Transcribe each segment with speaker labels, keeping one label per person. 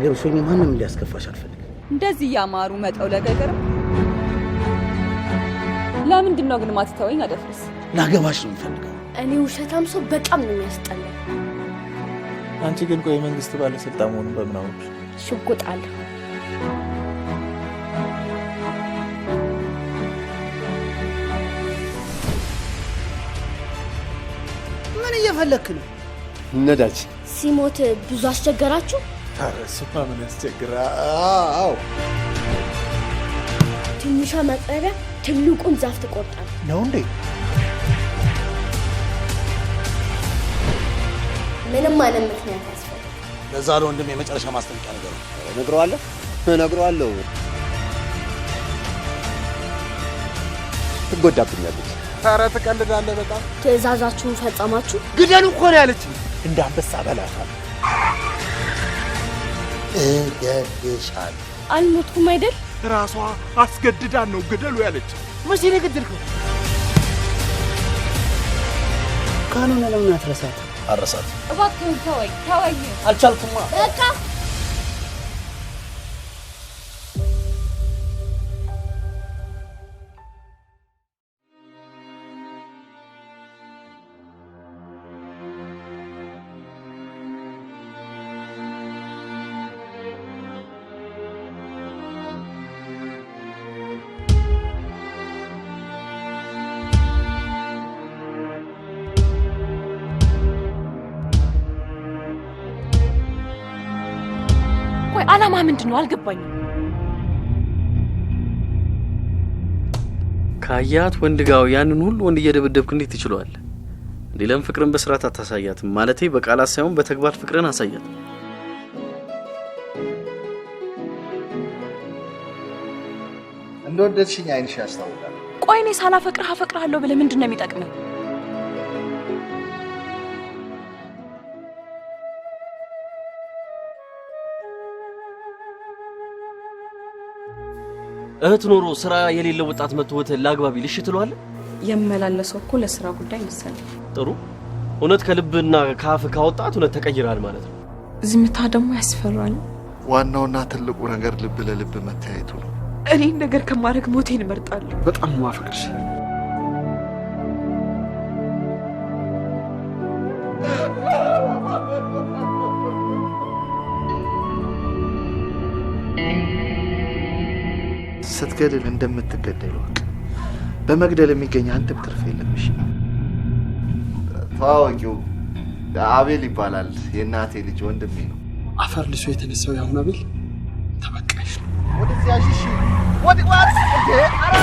Speaker 1: አጠገብሽ ሆኜ ማንንም ሊያስከፋሽ አልፈልግም
Speaker 2: እንደዚህ ያማሩ መጠውለገገር ለምንድን ነው ግን ማትተወኝ አደፍርስ
Speaker 1: ላገባሽ ነው የምፈልገው
Speaker 3: እኔ ውሸታም ሰው በጣም ነው የሚያስጠላኝ
Speaker 4: አንቺ ግን ቆይ መንግስት ባለስልጣን ሆኖ በመናወቅ
Speaker 3: ሽጉጣል
Speaker 1: ምን እየፈለክ ነው
Speaker 4: ነዳጅ
Speaker 3: ሲሞት ብዙ አስቸገራችሁ
Speaker 4: ታረስማ ምን ያስቸግራው
Speaker 3: ትንሿ መጥረቢያ ትልቁን ዛፍ ትቆርጣለች
Speaker 4: ነው እንዴ
Speaker 3: ምንም ማለት ምክንያት ያስፈልግ
Speaker 1: ለዛ ነው ወንድም የመጨረሻ ማስጠንቀቂያ ነገር
Speaker 4: ነግረዋለሁ ትጎዳብኛለች ኧረ ትቀልዳለህ በጣም
Speaker 3: ትዕዛዛችሁን ፈጸማችሁ
Speaker 4: ግደሉ እኮ ነው ያለችኝ እንደ አንበሳ በላታል
Speaker 1: እገድልሻለሁ
Speaker 3: አልሞትኩም አይደል
Speaker 4: ራሷ አስገድዳን ነው ግደሉ ያለች
Speaker 1: መቼ ነው የገደልከው ካኑን ለምን አትረሳት አረሳት
Speaker 2: እባክህ ተወኝ
Speaker 1: አልቻልኩማ
Speaker 3: በቃ
Speaker 2: አላማ ምንድነው አልገባኝም
Speaker 5: ካያት ወንድ ጋው ያንን ሁሉ ወንድ እየደበደብክ እንዴት ትችላለህ ሌላም ፍቅርን በስርዓት አታሳያት ማለቴ በቃላት ሳይሆን በተግባር ፍቅርን አሳያት
Speaker 4: እንደወደድሽኝ አይንሽ ያስታውቃል
Speaker 2: ቆይ እኔ ሳላፈቅርህ አፈቅርሃለሁ ብለህ ምንድነው የሚጠቅመው
Speaker 6: እህት ኖሮ ስራ የሌለው ወጣት መጥቶት ላግባቢ ልሽ ትሏል
Speaker 2: የመላለሰው እኮ ለስራ ጉዳይ መሰለኝ
Speaker 6: ጥሩ እውነት ከልብና ካፍ ካወጣት እውነት ተቀይራል ማለት ነው
Speaker 2: ዝምታ ደግሞ ያስፈራል
Speaker 4: ዋናውና ትልቁ ነገር ልብ ለልብ መታየቱ ነው
Speaker 2: እኔ ነገር ከማድረግ ሞቴን እመርጣለሁ
Speaker 4: በጣም ማፈቅርሽ ስትገድል እንደምትገደል ወቅ በመግደል የሚገኝ አንድም ትርፍ የለም እሺ ታዋቂው አቤል ይባላል የእናቴ ልጅ ወንድሜ ነው
Speaker 7: አፈር ልሶ የተነሳው ያሁን አቤል ተበቃሽ
Speaker 4: ወደዚያ እሺ ወዲዋስ አራ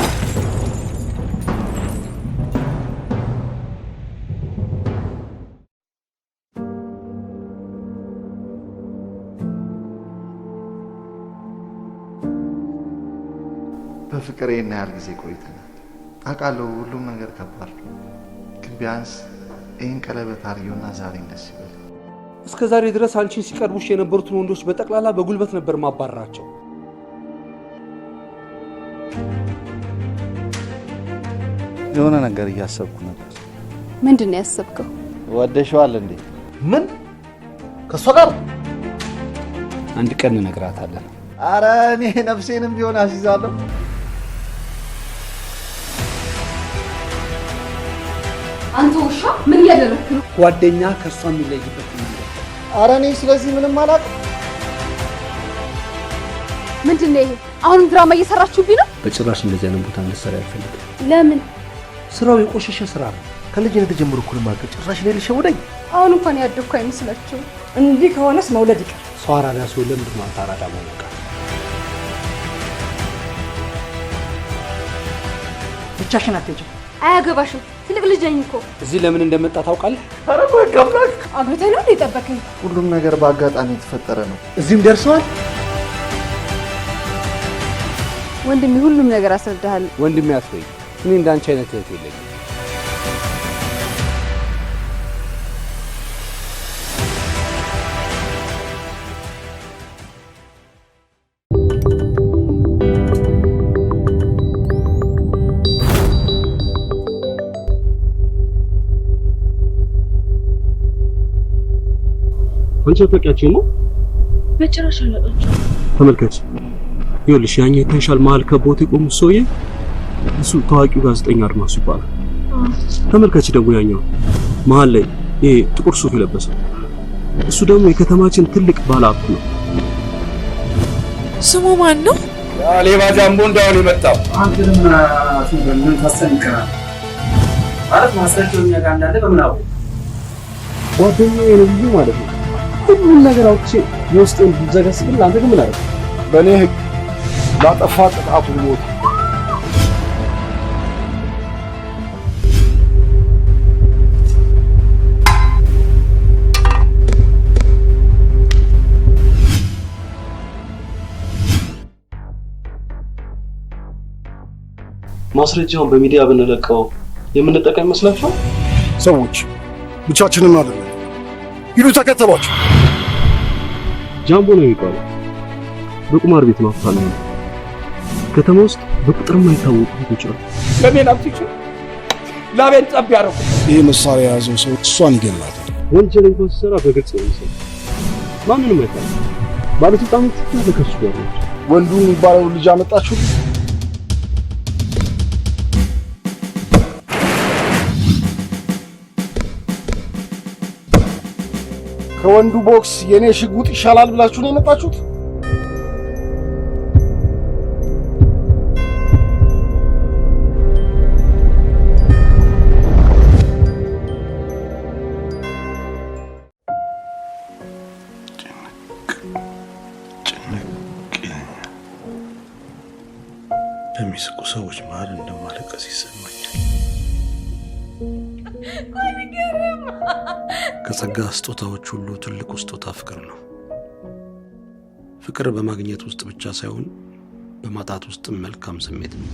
Speaker 4: በፍቅር ያህል ጊዜ ቆይተናል አቃለው ሁሉም ነገር ከባድ ነው ግን ቢያንስ ይሄን ቀለበት አርጊውና ዛሬ ደስ ይበል
Speaker 7: እስከ ዛሬ ድረስ አንቺን ሲቀርቡሽ የነበሩትን ወንዶች በጠቅላላ በጉልበት ነበር ማባረራቸው
Speaker 4: የሆነ ነገር እያሰብኩ ነበር
Speaker 2: ምንድነው ያሰብከው
Speaker 4: ወደሽዋል እንዴ
Speaker 1: ምን ከሷ ጋር
Speaker 7: አንድ ቀን እነግራታለሁ
Speaker 4: አረ እኔ ነፍሴንም ቢሆን አስይዛለሁ
Speaker 2: አንተ ውሻ ምን ያደረክ ነው
Speaker 7: ጓደኛ ከሷ የሚለይበት ነው
Speaker 4: አረ እኔ ስለዚህ ምንም አላውቅም
Speaker 2: ምንድነው ይሄ አሁን ድራማ እየሰራችሁብኝ ነው
Speaker 7: በጭራሽ እንደዚህ አይነት ቦታ እንሰራ ያልፈልግ
Speaker 3: ለምን
Speaker 7: ስራው የቆሸሸ ስራ ነው ከልጅነት ጀምሮ እኮ ማቀ ጭራሽ ላይ ልሸውደኝ
Speaker 2: አሁን እንኳን ያደኩ አይመስላችሁ እንዲህ ከሆነስ መውለድ ይቀር
Speaker 7: ሰው አራዳ ሰው ለምንድን ነው አራዳ መሆንካ ብቻሽን አትሄጂም
Speaker 3: አያገባሽም ትልቅ ልጅ ነኝ እኮ
Speaker 7: እዚህ ለምን እንደመጣ ታውቃለህ
Speaker 4: አረ ወጋምላክ
Speaker 2: አግብተህ ነው የጠበቀኝ
Speaker 4: ሁሉም ነገር በአጋጣሚ የተፈጠረ ነው
Speaker 7: እዚህም ደርሰዋል
Speaker 2: ወንድሜ ሁሉም ነገር አስረዳሃል
Speaker 7: ወንድሜ አትበይ እኔ እንዳንቺ አይነት እህት የለኝም አንቺ አታውቂያቸው ነው
Speaker 3: በጭራሽ አላጣቸው።
Speaker 7: ተመልከች ይኸውልሽ ያኛው ይታይሻል መሀል ከቦት የቆሙት ሰውዬ እሱ ታዋቂው ጋዜጠኛ አድማሱ ይባላል። ተመልከች ደግሞ ያኛው መሀል ላይ ይሄ ጥቁር ሱፍ የለበሰው እሱ ደግሞ የከተማችን ትልቅ ባለሀብት ነው።
Speaker 8: ስሙ ማን ነው?
Speaker 9: ያ ሌባ ጃምቦ እንዳው የመጣው
Speaker 10: አንተም ምን ታሰን ይቀራል ማለት ማስረጃው እኛ ጋር እንዳለ በምን አወቅ?
Speaker 7: ጓደኛዬ ነው ብዬ ማለት ነው ሁሉም ነገር አውጥቼ የውስጤን ብዘጋ ስል አንተ ግን ምን አደረግ?
Speaker 9: በእኔ ህግ ላጠፋ ቅጣቱ ሞት።
Speaker 6: ማስረጃውን በሚዲያ ብንለቀው የምንጠቀም ይመስላችኋል?
Speaker 9: ሰዎች ብቻችንን አይደለም ሂዱ ተከተሏቸው።
Speaker 7: ጃምቦ ነው የሚባለው በቁማር ቤት ነው አፋለ ነው ከተማ ውስጥ በቁጥር የማይታወቁ ልጆች አሉ።
Speaker 10: ለምን አትይቹ ላቤን ጠብ ያረኩ
Speaker 9: ይሄ መሳሪያ የያዘው ሰው እሷን ይገላታል።
Speaker 7: ወንጀል እንኳን ሲሰራ በግልጽ ነው የሚሰራው። ማንንም አይታለም። ባለስልጣኖቹ ተከሱ ጋር ናቸው።
Speaker 9: ወንዱ የሚባለው ልጅ አመጣችሁ። ከወንዱ ቦክስ የኔ ሽጉጥ ይሻላል ብላችሁ ነው የመጣችሁት?
Speaker 11: በሚስቁ ሰዎች መሀል እንደማለቀስ ይሰማኛል። ከጸጋ ስጦታዎች ሁሉ ትልቁ ስጦታ ፍቅር ነው። ፍቅር በማግኘት ውስጥ ብቻ ሳይሆን በማጣት ውስጥም መልካም ስሜት ነው።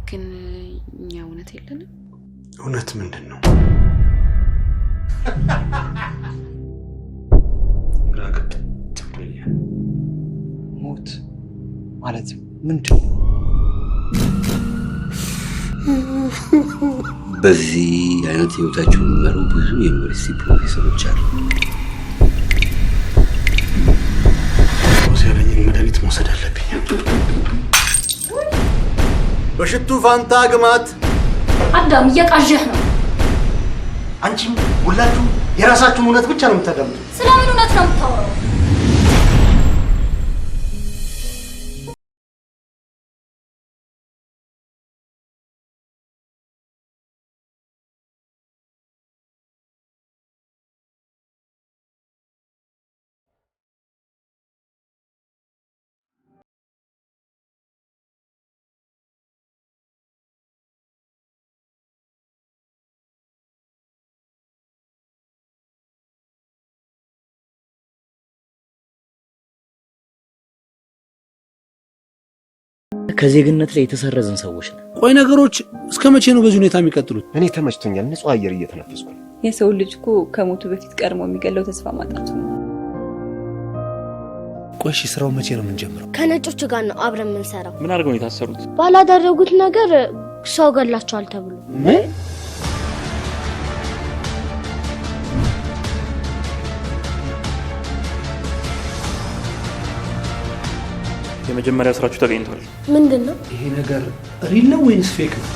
Speaker 8: ግን እኛ እውነት የለንም።
Speaker 11: እውነት ምንድን ነው?
Speaker 10: ሞት ማለት ምንድን ነው?
Speaker 12: በዚህ አይነት ህይወታቸውን የሚመሩ ብዙ የዩኒቨርሲቲ ፕሮፌሰሮች አሉ።
Speaker 11: ያለኝን መድኃኒት መውሰድ አለብኝ።
Speaker 13: በሽቱ ፋንታ ግማት።
Speaker 3: አዳም እየቃዠህ ነው።
Speaker 13: አንቺም ሁላችሁ የራሳችሁን እውነት ብቻ ነው የምታዳምጡት።
Speaker 3: ስለምን እውነት ነው የምታወራው?
Speaker 1: ከዜግነት ላይ የተሰረዝን ሰዎች ነን።
Speaker 7: ቆይ ነገሮች እስከ መቼ ነው በዚህ ሁኔታ የሚቀጥሉት?
Speaker 6: እኔ ተመችቶኛል። ንጹህ አየር እየተነፈስኩ ነው።
Speaker 2: የሰው ልጅ እኮ ከሞቱ በፊት ቀድሞ የሚገለው ተስፋ ማጣቱ ነው።
Speaker 11: ቆይ ስራው መቼ ነው የምንጀምረው?
Speaker 3: ከነጮቹ ጋር ነው አብረን የምንሰራው።
Speaker 6: ምን አድርገው ነው የታሰሩት?
Speaker 3: ባላደረጉት ነገር ሰው ገላቸዋል ተብሎ።
Speaker 6: ምን? የመጀመሪያ ስራችሁ ተገኝቷል።
Speaker 3: ምንድነው?
Speaker 11: ይሄ ነገር ሪል ነው ወይስ ፌክ ነው?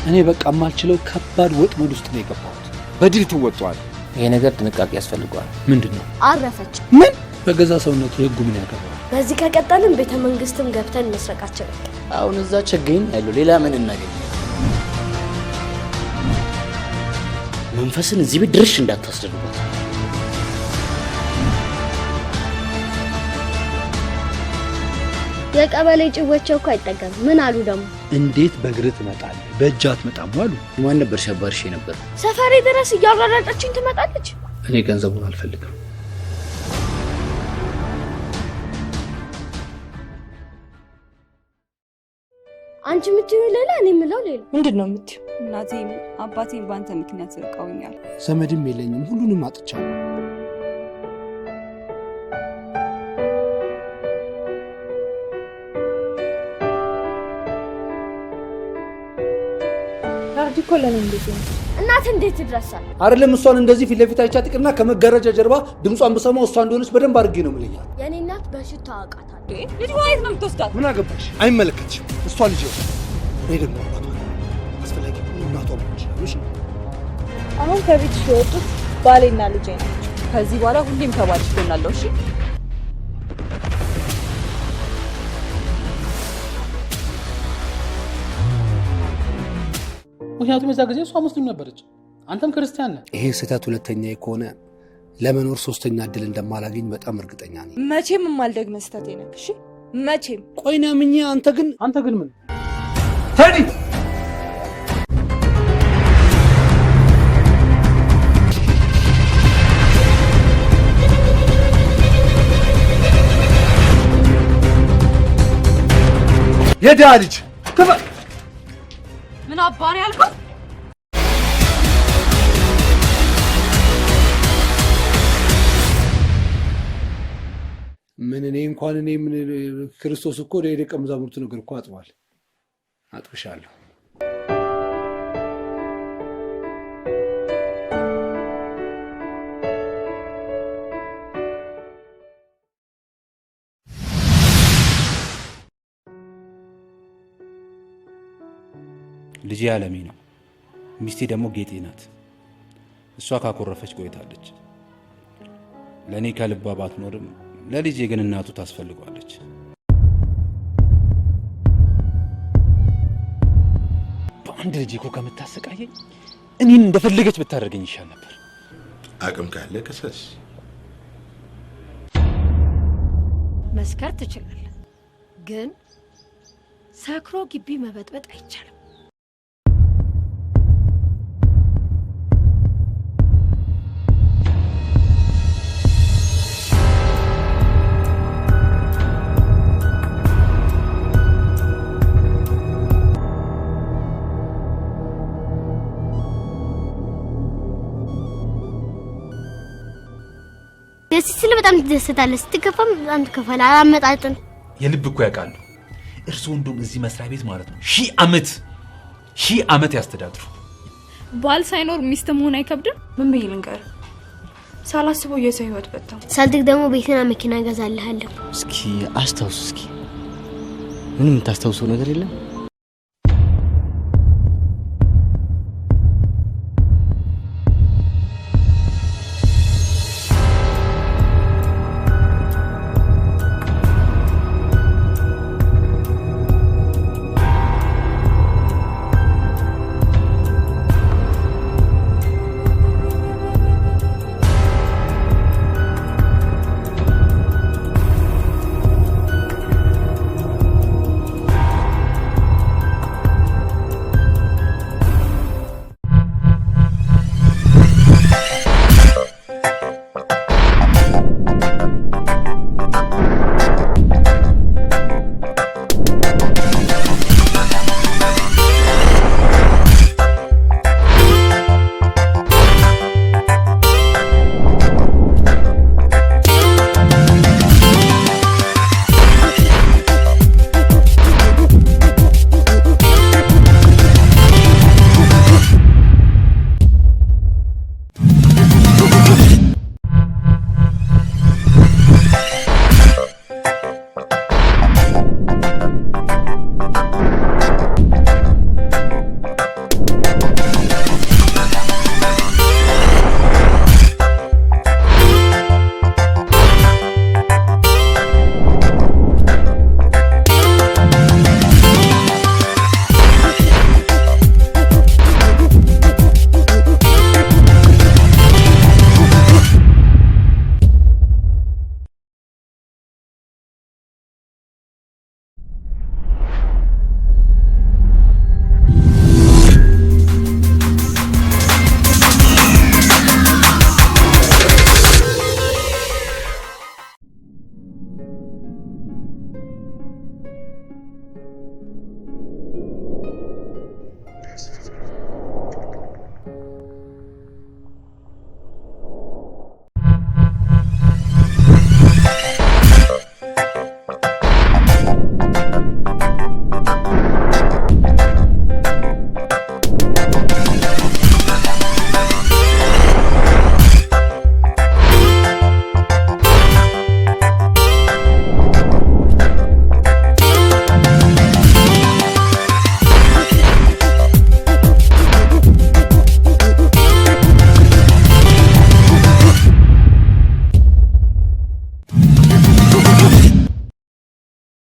Speaker 7: እኔ በቃ የማልችለው ከባድ ወጥመድ ውስጥ ነው የገባሁት።
Speaker 10: በድል ትወጣዋል።
Speaker 1: ይሄ ነገር ጥንቃቄ ያስፈልገዋል።
Speaker 7: ምንድነው?
Speaker 3: አረፈች።
Speaker 7: ምን? በገዛ ሰውነቱ ህጉ ምን ያገባል?
Speaker 3: በዚህ ከቀጠልን ቤተ መንግስትም ገብተን መስረቃችን።
Speaker 1: አሁን እዛ ቸገኝ ያለው ሌላ ምን እናገኝ? መንፈስን እዚህ ቤት ድርሽ እንዳታስደርጉት።
Speaker 3: የቀበሌ ጭወቸው እኮ አይጠገም። ምን አሉ ደግሞ?
Speaker 7: እንዴት በእግር ትመጣለህ? በእጅ አትመጣም አሉ።
Speaker 1: ማን ነበር ሲያባርሽ ነበር?
Speaker 3: ሰፈሬ ድረስ እያራራጠችኝ ትመጣለች።
Speaker 7: እኔ ገንዘቡን አልፈልግም።
Speaker 3: አንቺ የምትይው ሌላ፣ እኔ የምለው ሌላ።
Speaker 2: ምንድነው የምትይው? እናቴም አባቴም በአንተ ምክንያት ርቀውኛል።
Speaker 7: ዘመድም የለኝም፣ ሁሉንም አጥቻለሁ።
Speaker 2: ዳርጂ እኮ ለኔ እንዴት ነው
Speaker 3: እናት እንዴት ይድረሳል?
Speaker 9: አይደለም እሷን እንደዚህ ፊት ለፊት አይቻት ይቅርና ከመጋረጃ ጀርባ ድምጿን ብሰማው እሷ እንደሆነች በደንብ አድርጌ ነው የምለያት።
Speaker 3: የኔ እናት በሽታ አውቃታለሁ።
Speaker 2: ልጅ ዋይት ነው የምትወስዳት?
Speaker 9: ምን አገባሽ? አይመለከትሽም። እሷ ልጅ ነው። እኔ ደግሞ አባቷ አስፈላጊ እናቷ ነች። እሺ
Speaker 2: አሁን ከቤት ሲወጡት ባሌና ልጄ ናቸው። ከዚህ በኋላ ሁሌም ከባልሽ ጎን አለው። እሺ
Speaker 14: ምክንያቱም የዛ ጊዜ እሷ ሙስሊም ነበረች፣ አንተም ክርስቲያን ነህ።
Speaker 11: ይሄ ስህተት ሁለተኛ ከሆነ ለመኖር ሶስተኛ እድል እንደማላገኝ በጣም እርግጠኛ ነኝ።
Speaker 2: መቼም የማልደግም ስህተቴ ነህ። እሺ መቼም።
Speaker 9: ቆይና ምኛ አንተ ግን ምን
Speaker 10: ቴዲ
Speaker 9: የዳ ልጅ
Speaker 2: ምን አባሪ ያልከው?
Speaker 9: ምን እኔ ምን ክርስቶስ እኮ ለደቀ መዛሙርቱ ነገር እኮ አጥቧል። አጥብሻለሁ።
Speaker 15: ልጄ አለሜ ነው። ሚስቴ ደግሞ ጌጤ ናት። እሷ ካኮረፈች ቆይታለች። ለእኔ ከልባ ባትኖርም ለልጄ ግን እናቱ ታስፈልጓለች። በአንድ ልጄ እኮ ከምታሰቃየኝ እኔን እንደፈለገች ብታደርገኝ ይሻል ነበር።
Speaker 16: አቅም ካለ ከሰስ
Speaker 17: መስከር ትችላለህ፣ ግን ሰክሮ ግቢ መበጥበጥ አይቻልም።
Speaker 3: ደስ ሲል በጣም ትደሰታለህ፣ ስትከፋም በጣም ትከፋለህ። አላመጣጥን
Speaker 15: የልብ እኮ ያውቃሉ። እርስዎ እንደውም እዚህ መስሪያ ቤት ማለት ነው ሺህ ዓመት ያስተዳድሩ።
Speaker 2: ባል ሳይኖር ሚስት መሆን አይከብድም? ምን ብዬ ልንገር? ሳላስበው የሰው ህይወት በጣም
Speaker 3: ሳልትክ ደግሞ ቤትና መኪና ገዛልሃለሁ።
Speaker 1: እስኪ አስታውስ። እስኪ ምንም የምታስታውሰው ነገር የለም?